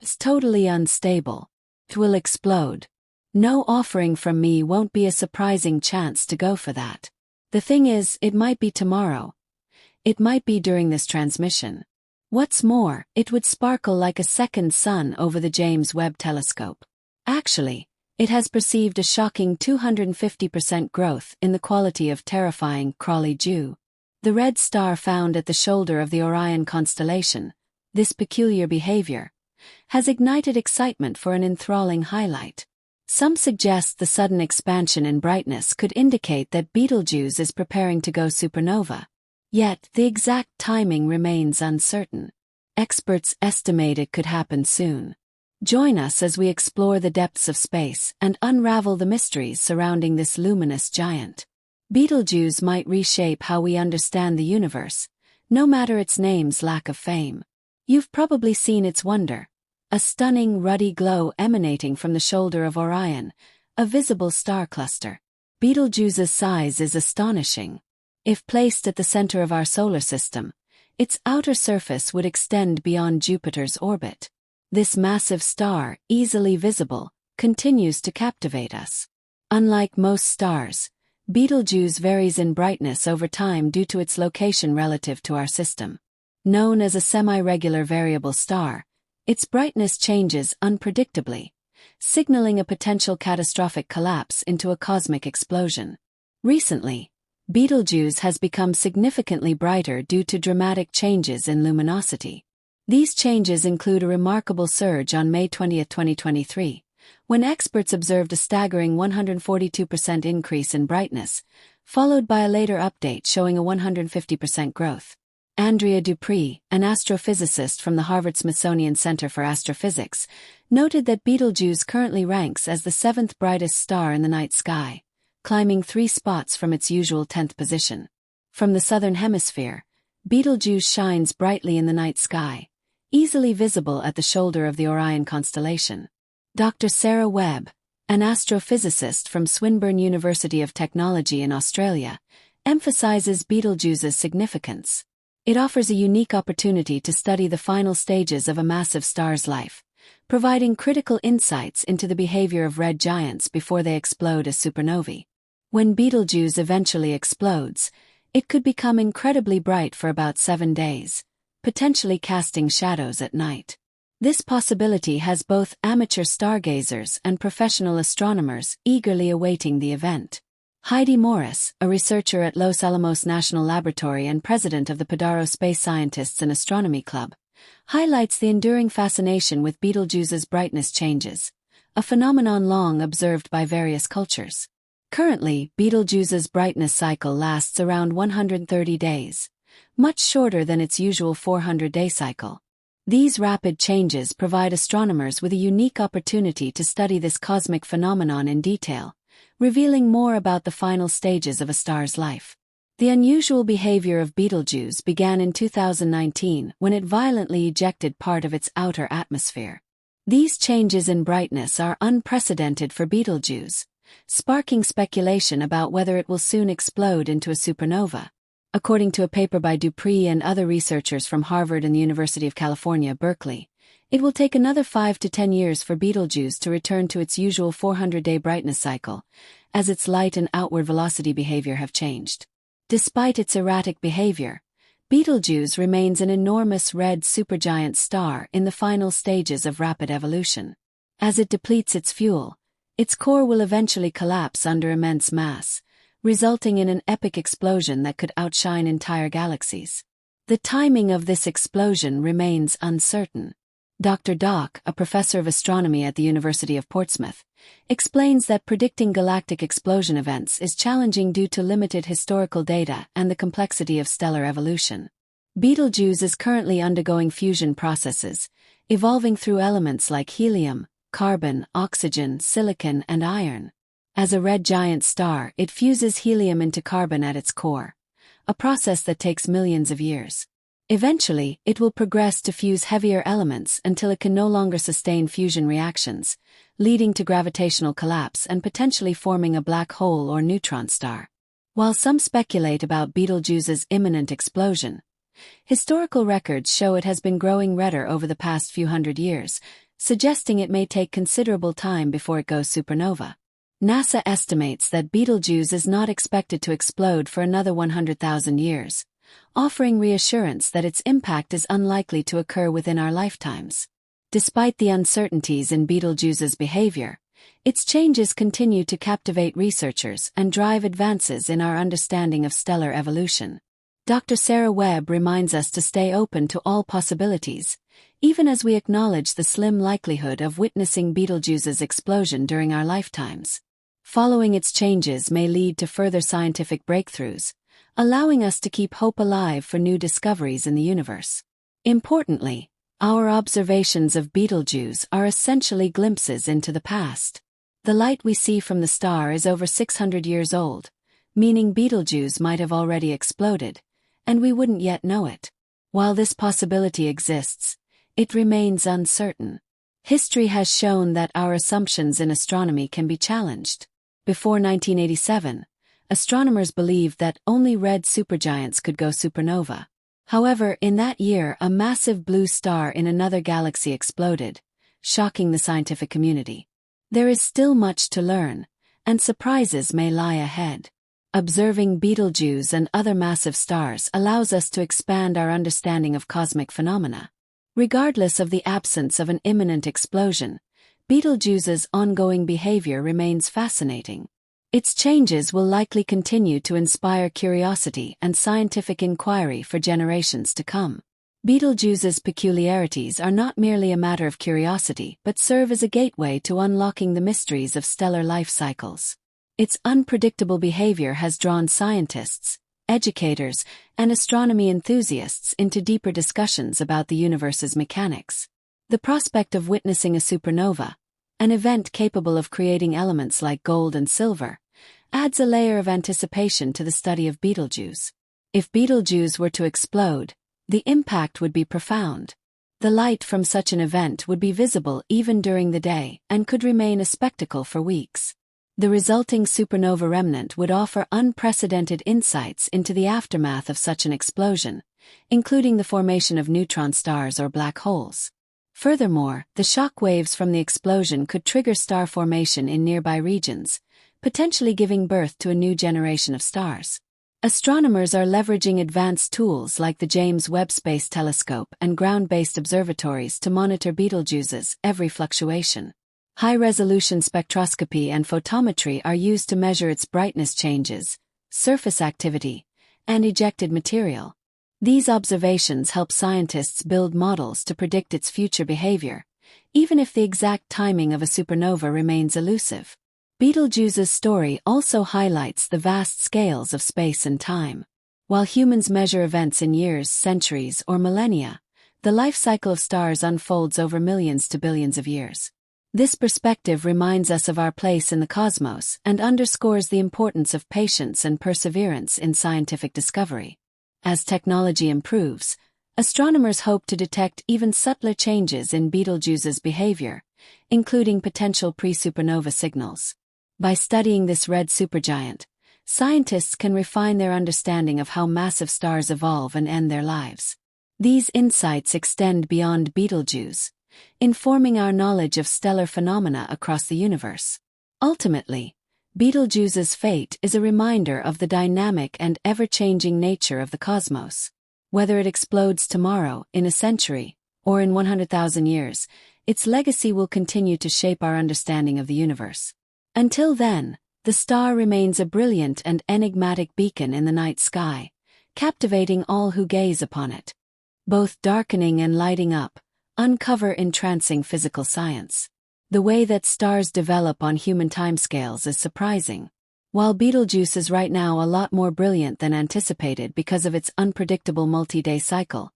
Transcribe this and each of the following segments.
It's totally unstable. It will explode. No offering from me won't be a surprising chance to go for that. The thing is, it might be tomorrow. It might be during this transmission. What's more, it would sparkle like a second sun over the James Webb Telescope. Actually, it has perceived a shocking 250% growth in the quality of terrifying Crawley-Dew. The red star found at the shoulder of the Orion constellation, this peculiar behavior, has ignited excitement for an enthralling highlight. Some suggest the sudden expansion in brightness could indicate that Betelgeuse is preparing to go supernova. Yet, the exact timing remains uncertain. Experts estimate it could happen soon. Join us as we explore the depths of space and unravel the mysteries surrounding this luminous giant. Betelgeuse might reshape how we understand the universe, no matter its name's lack of fame. You've probably seen its wonder, a stunning ruddy glow emanating from the shoulder of Orion, a visible star cluster. Betelgeuse's size is astonishing. If placed at the center of our solar system, its outer surface would extend beyond Jupiter's orbit. This massive star, easily visible, continues to captivate us. Unlike most stars, Betelgeuse varies in brightness over time due to its location relative to our system. Known as a semi-regular variable star, its brightness changes unpredictably, signaling a potential catastrophic collapse into a cosmic explosion. Recently, Betelgeuse has become significantly brighter due to dramatic changes in luminosity. These changes include a remarkable surge on May 20, 2023, when experts observed a staggering 142% increase in brightness, followed by a later update showing a 150% growth. Andrea Dupree, an astrophysicist from the Harvard-Smithsonian Center for Astrophysics, noted that Betelgeuse currently ranks as the seventh brightest star in the night sky, climbing 3 spots from its usual 10th position. From the southern hemisphere, Betelgeuse shines brightly in the night sky, easily visible at the shoulder of the Orion constellation. Dr. Sarah Webb, an astrophysicist from Swinburne University of Technology in Australia, emphasizes Betelgeuse's significance. It offers a unique opportunity to study the final stages of a massive star's life, providing critical insights into the behavior of red giants before they explode as supernovae. When Betelgeuse eventually explodes, it could become incredibly bright for about 7 days, potentially casting shadows at night. This possibility has both amateur stargazers and professional astronomers eagerly awaiting the event. Heidi Morris, a researcher at Los Alamos National Laboratory and president of the Padaro Space Scientists and Astronomy Club, highlights the enduring fascination with Betelgeuse's brightness changes, a phenomenon long observed by various cultures. Currently, Betelgeuse's brightness cycle lasts around 130 days, much shorter than its usual 400-day cycle. These rapid changes provide astronomers with a unique opportunity to study this cosmic phenomenon in detail, revealing more about the final stages of a star's life. The unusual behavior of Betelgeuse began in 2019 when it violently ejected part of its outer atmosphere. These changes in brightness are unprecedented for Betelgeuse, sparking speculation about whether it will soon explode into a supernova. According to a paper by Dupree and other researchers from Harvard and the University of California, Berkeley, it will take another 5 to 10 years for Betelgeuse to return to its usual 400-day brightness cycle, as its light and outward velocity behavior have changed. Despite its erratic behavior, Betelgeuse remains an enormous red supergiant star in the final stages of rapid evolution. As it depletes its fuel, its core will eventually collapse under immense mass, resulting in an epic explosion that could outshine entire galaxies. The timing of this explosion remains uncertain. Dr. Dock, a professor of astronomy at the University of Portsmouth, explains that predicting galactic explosion events is challenging due to limited historical data and the complexity of stellar evolution. Betelgeuse is currently undergoing fusion processes, evolving through elements like helium, carbon, oxygen, silicon, and iron. As a red giant star, it fuses helium into carbon at its core, a process that takes millions of years. Eventually, it will progress to fuse heavier elements until it can no longer sustain fusion reactions, leading to gravitational collapse and potentially forming a black hole or neutron star. While some speculate about Betelgeuse's imminent explosion, historical records show it has been growing redder over the past few hundred years, suggesting it may take considerable time before it goes supernova. NASA estimates that Betelgeuse is not expected to explode for another 100,000 years, offering reassurance that its impact is unlikely to occur within our lifetimes. Despite the uncertainties in Betelgeuse's behavior, its changes continue to captivate researchers and drive advances in our understanding of stellar evolution. Dr. Sarah Webb reminds us to stay open to all possibilities, even as we acknowledge the slim likelihood of witnessing Betelgeuse's explosion during our lifetimes. Following its changes may lead to further scientific breakthroughs, allowing us to keep hope alive for new discoveries in the universe. Importantly, our observations of Betelgeuse are essentially glimpses into the past. The light we see from the star is over 600 years old, meaning Betelgeuse might have already exploded, and we wouldn't yet know it. While this possibility exists, it remains uncertain. History has shown that our assumptions in astronomy can be challenged. Before 1987, astronomers believed that only red supergiants could go supernova. However, in that year a massive blue star in another galaxy exploded, shocking the scientific community. There is still much to learn, and surprises may lie ahead. Observing Betelgeuse and other massive stars allows us to expand our understanding of cosmic phenomena. Regardless of the absence of an imminent explosion, Betelgeuse's ongoing behavior remains fascinating. Its changes will likely continue to inspire curiosity and scientific inquiry for generations to come. Betelgeuse's peculiarities are not merely a matter of curiosity but serve as a gateway to unlocking the mysteries of stellar life cycles. Its unpredictable behavior has drawn scientists, educators, and astronomy enthusiasts into deeper discussions about the universe's mechanics. The prospect of witnessing a supernova, an event capable of creating elements like gold and silver, adds a layer of anticipation to the study of Betelgeuse. If Betelgeuse were to explode, the impact would be profound. The light from such an event would be visible even during the day and could remain a spectacle for weeks. The resulting supernova remnant would offer unprecedented insights into the aftermath of such an explosion, including the formation of neutron stars or black holes. Furthermore, the shock waves from the explosion could trigger star formation in nearby regions, potentially giving birth to a new generation of stars. Astronomers are leveraging advanced tools like the James Webb Space Telescope and ground-based observatories to monitor Betelgeuse's every fluctuation. High-resolution spectroscopy and photometry are used to measure its brightness changes, surface activity, and ejected material. These observations help scientists build models to predict its future behavior, even if the exact timing of a supernova remains elusive. Betelgeuse's story also highlights the vast scales of space and time. While humans measure events in years, centuries, or millennia, the life cycle of stars unfolds over millions to billions of years. This perspective reminds us of our place in the cosmos and underscores the importance of patience and perseverance in scientific discovery. As technology improves, astronomers hope to detect even subtler changes in Betelgeuse's behavior, including potential pre-supernova signals. By studying this red supergiant, scientists can refine their understanding of how massive stars evolve and end their lives. These insights extend beyond Betelgeuse, informing our knowledge of stellar phenomena across the universe. Ultimately, Betelgeuse's fate is a reminder of the dynamic and ever-changing nature of the cosmos. Whether it explodes tomorrow, in a century, or in 100,000 years, its legacy will continue to shape our understanding of the universe. Until then, the star remains a brilliant and enigmatic beacon in the night sky, captivating all who gaze upon it. Both darkening and lighting up uncover entrancing physical science. The way that stars develop on human timescales is surprising. While Betelgeuse is right now a lot more brilliant than anticipated because of its unpredictable multi-day cycle,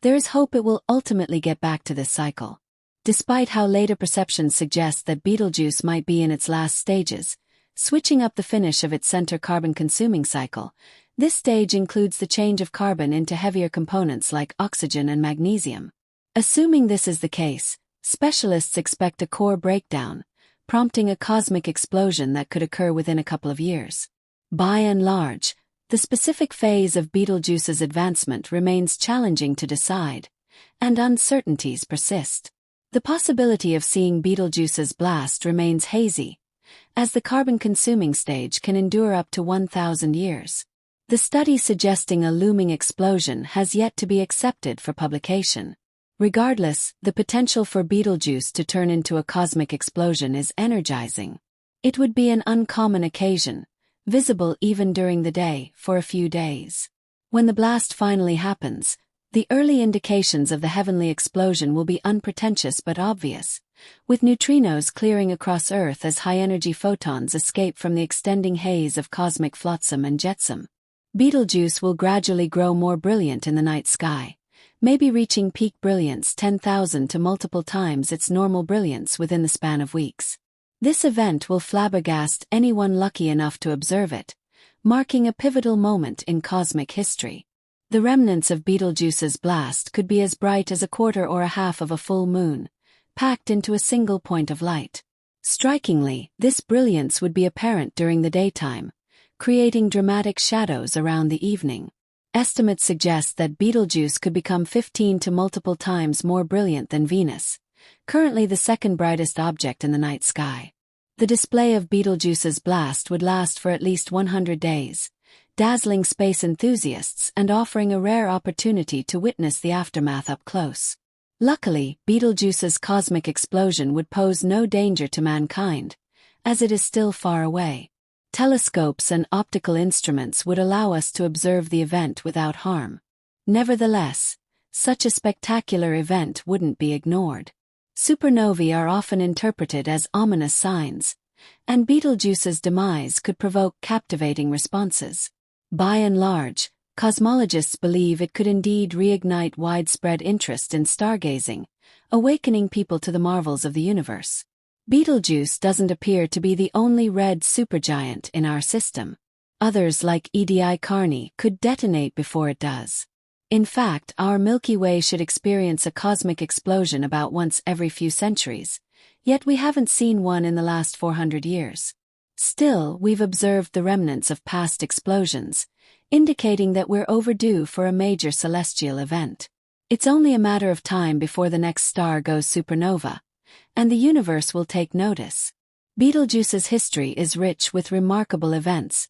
there is hope it will ultimately get back to this cycle. Despite how later perceptions suggest that Betelgeuse might be in its last stages, switching up the finish of its center carbon-consuming cycle, this stage includes the change of carbon into heavier components like oxygen and magnesium. Assuming this is the case, specialists expect a core breakdown, prompting a cosmic explosion that could occur within a couple of years. By and large, the specific phase of Betelgeuse's advancement remains challenging to decide, and uncertainties persist. The possibility of seeing Betelgeuse's blast remains hazy, as the carbon-consuming stage can endure up to 1,000 years. The study suggesting a looming explosion has yet to be accepted for publication. Regardless, the potential for Betelgeuse to turn into a cosmic explosion is energizing. It would be an uncommon occasion, visible even during the day for a few days. When the blast finally happens, the early indications of the heavenly explosion will be unpretentious but obvious, with neutrinos clearing across Earth as high-energy photons escape from the extending haze of cosmic flotsam and jetsam. Betelgeuse will gradually grow more brilliant in the night sky, maybe reaching peak brilliance 10,000 to multiple times its normal brilliance within the span of weeks. This event will flabbergast anyone lucky enough to observe it, marking a pivotal moment in cosmic history. The remnants of Betelgeuse's blast could be as bright as a quarter or a half of a full moon, packed into a single point of light. Strikingly, this brilliance would be apparent during the daytime, creating dramatic shadows around the evening. Estimates suggest that Betelgeuse could become 15 to multiple times more brilliant than Venus, currently the second brightest object in the night sky. The display of Betelgeuse's blast would last for at least 100 days, dazzling space enthusiasts and offering a rare opportunity to witness the aftermath up close. Luckily, Betelgeuse's cosmic explosion would pose no danger to mankind, as it is still far away. Telescopes and optical instruments would allow us to observe the event without harm. Nevertheless, such a spectacular event wouldn't be ignored. Supernovae are often interpreted as ominous signs, and Betelgeuse's demise could provoke captivating responses. By and large, cosmologists believe it could indeed reignite widespread interest in stargazing, awakening people to the marvels of the universe. Betelgeuse doesn't appear to be the only red supergiant in our system. Others like Edi Carni could detonate before it does. In fact, our Milky Way should experience a cosmic explosion about once every few centuries, yet we haven't seen one in the last 400 years. Still, we've observed the remnants of past explosions, indicating that we're overdue for a major celestial event. It's only a matter of time before the next star goes supernova, and the universe will take notice. Betelgeuse's history is rich with remarkable events,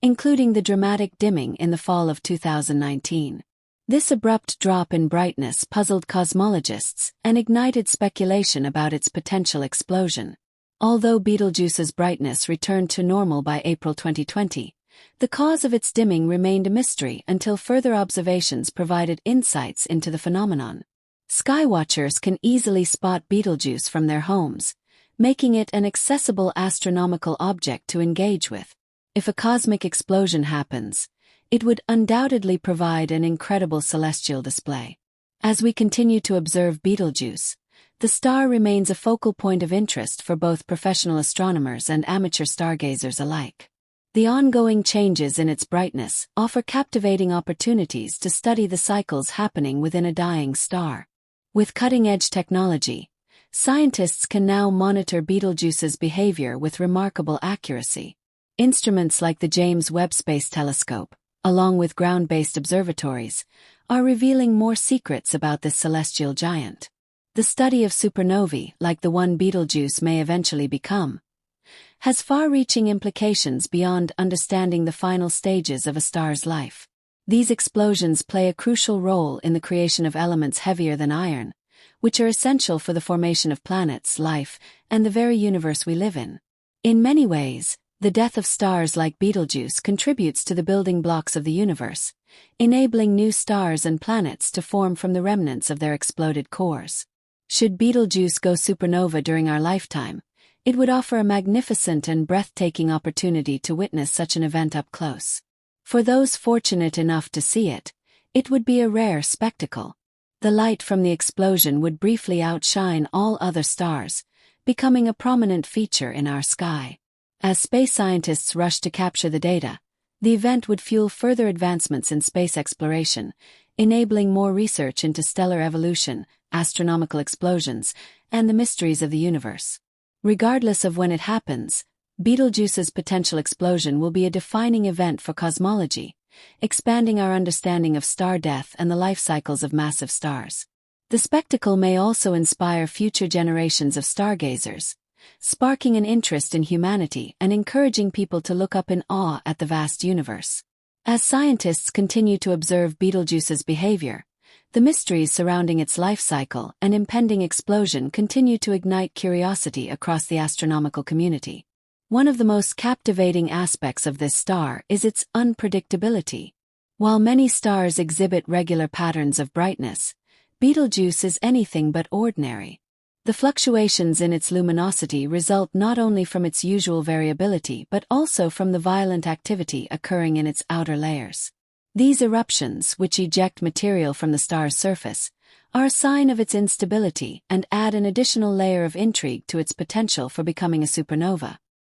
including the dramatic dimming in the fall of 2019. This abrupt drop in brightness puzzled cosmologists and ignited speculation about its potential explosion. Although Betelgeuse's brightness returned to normal by April 2020, the cause of its dimming remained a mystery until further observations provided insights into the phenomenon. Skywatchers can easily spot Betelgeuse from their homes, making it an accessible astronomical object to engage with. If a cosmic explosion happens, it would undoubtedly provide an incredible celestial display. As we continue to observe Betelgeuse, the star remains a focal point of interest for both professional astronomers and amateur stargazers alike. The ongoing changes in its brightness offer captivating opportunities to study the cycles happening within a dying star. With cutting-edge technology, scientists can now monitor Betelgeuse's behavior with remarkable accuracy. Instruments like the James Webb Space Telescope, along with ground-based observatories, are revealing more secrets about this celestial giant. The study of supernovae, like the one Betelgeuse may eventually become, has far-reaching implications beyond understanding the final stages of a star's life. These explosions play a crucial role in the creation of elements heavier than iron, which are essential for the formation of planets, life, and the very universe we live in. In many ways, the death of stars like Betelgeuse contributes to the building blocks of the universe, enabling new stars and planets to form from the remnants of their exploded cores. Should Betelgeuse go supernova during our lifetime, it would offer a magnificent and breathtaking opportunity to witness such an event up close. For those fortunate enough to see it, it would be a rare spectacle. The light from the explosion would briefly outshine all other stars, becoming a prominent feature in our sky. As space scientists rush to capture the data, the event would fuel further advancements in space exploration, enabling more research into stellar evolution, astronomical explosions, and the mysteries of the universe. Regardless of when it happens, Betelgeuse's potential explosion will be a defining event for cosmology, expanding our understanding of star death and the life cycles of massive stars. The spectacle may also inspire future generations of stargazers, sparking an interest in humanity and encouraging people to look up in awe at the vast universe. As scientists continue to observe Betelgeuse's behavior, the mysteries surrounding its life cycle and impending explosion continue to ignite curiosity across the astronomical community. One of the most captivating aspects of this star is its unpredictability. While many stars exhibit regular patterns of brightness, Betelgeuse is anything but ordinary. The fluctuations in its luminosity result not only from its usual variability but also from the violent activity occurring in its outer layers. These eruptions, which eject material from the star's surface, are a sign of its instability and add an additional layer of intrigue to its potential for becoming a supernova.